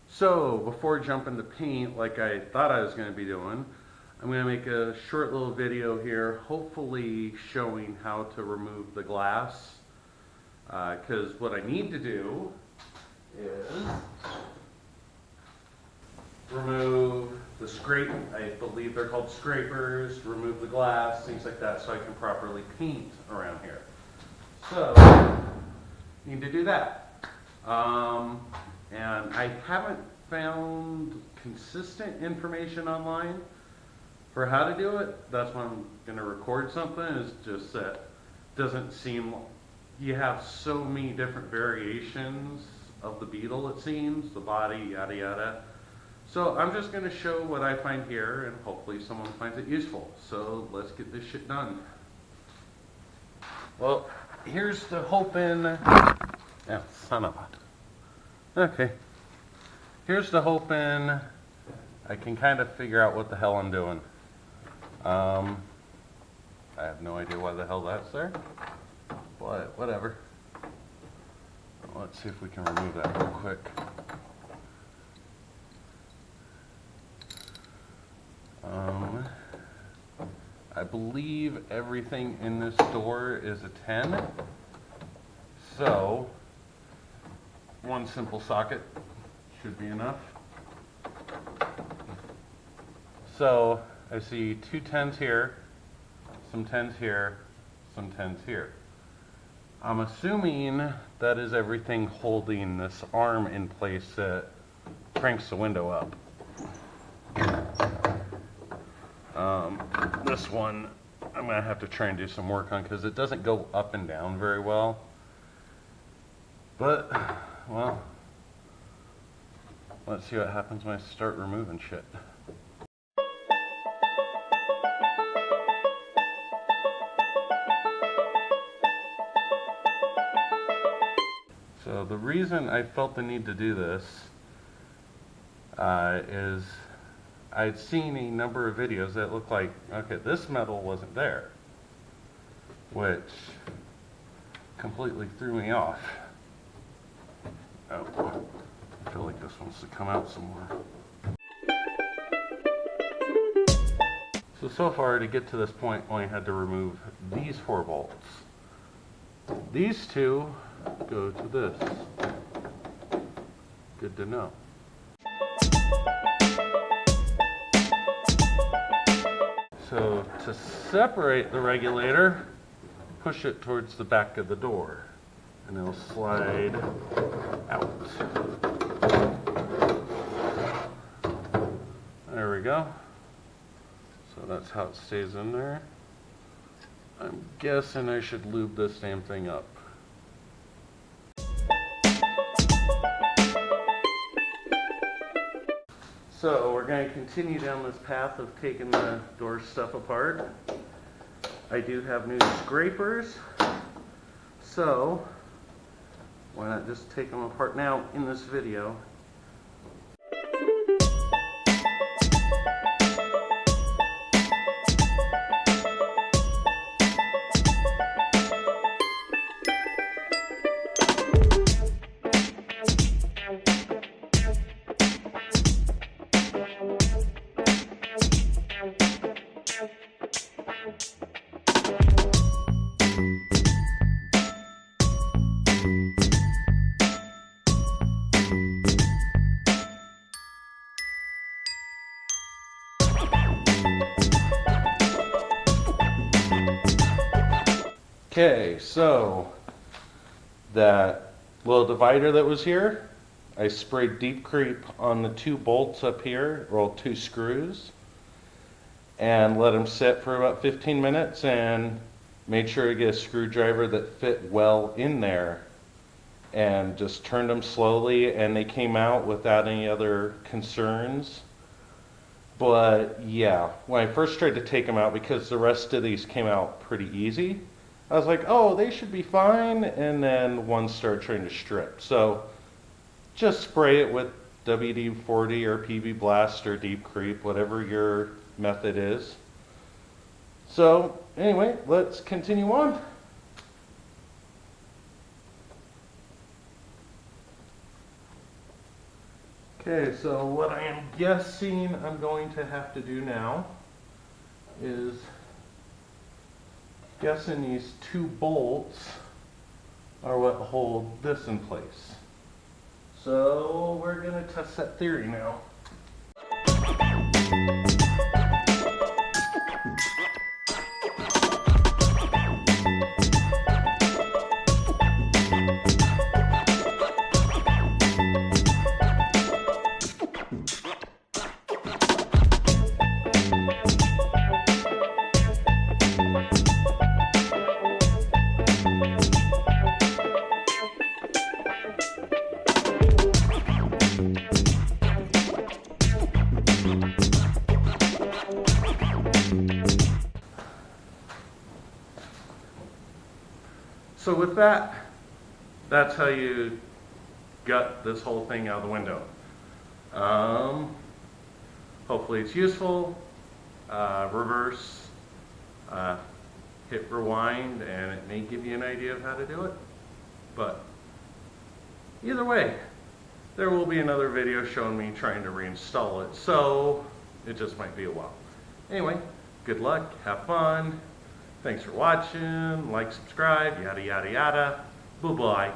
So before jumping to paint like I thought I was going to be doing, I'm going to make a short little video here, hopefully showing how to remove the glass. Because what I need to do is remove the scrape, I believe they're called scrapers, remove the glass, things like that, so I can properly paint around here. So, need to do that. And I haven't found consistent information online for how to do it. That's why I'm going to record something, is just that doesn't seem, you have so many different variations of the Beetle, it seems, the body, yada yada. So I'm just going to show what I find here, and hopefully someone finds it useful. So let's get this shit done. Well, here's the hoping, oh, son of a, okay. Here's the hoping I can kind of figure out what the hell I'm doing. I have no idea why the hell that's there, but whatever. Let's see if we can remove that real quick. I believe everything in this door is a 10, so one simple socket should be enough. So I see two 10s here, some 10s here, some 10s here. I'm assuming that is everything holding this arm in place that cranks the window up. This one I'm going to have to try and do some work on because it doesn't go up and down very well. But, well, let's see what happens when I start removing shit. So the reason I felt the need to do this is I'd seen a number of videos that looked like, okay, this metal wasn't there, which completely threw me off. Oh, I feel like this wants to come out some more. So far to get to this point, I only had to remove these 4 bolts. These 2 go to this. Good to know. So to separate the regulator, push it towards the back of the door and it'll slide out. There we go. So that's how it stays in there. I'm guessing I should lube this damn thing up. So we're going to continue down this path of taking the door stuff apart. I do have new scrapers, so why not just take them apart now in this video. Okay, so that little divider that was here, I sprayed deep creep on the 2 bolts up here, or 2 screws, and let them sit for about 15 minutes and made sure to get a screwdriver that fit well in there, and just turned them slowly and they came out without any other concerns. But yeah, when I first tried to take them out, because the rest of these came out pretty easy, I was like, oh, they should be fine, and then one started trying to strip. So just spray it with WD-40 or PB Blast or Deep Creep, whatever your method is. So anyway, let's continue on. Okay, so what I am guessing I'm going to have to do now is guessing these two bolts are what hold this in place. So we're going to test that theory now. So with that, that's how you gut this whole thing out of the window. Hopefully it's useful. Reverse, hit rewind, and it may give you an idea of how to do it. But either way, there will be another video showing me trying to reinstall it, so it just might be a while. Anyway, good luck, have fun. Thanks for watching, like, subscribe, yada yada yada. Bye-bye.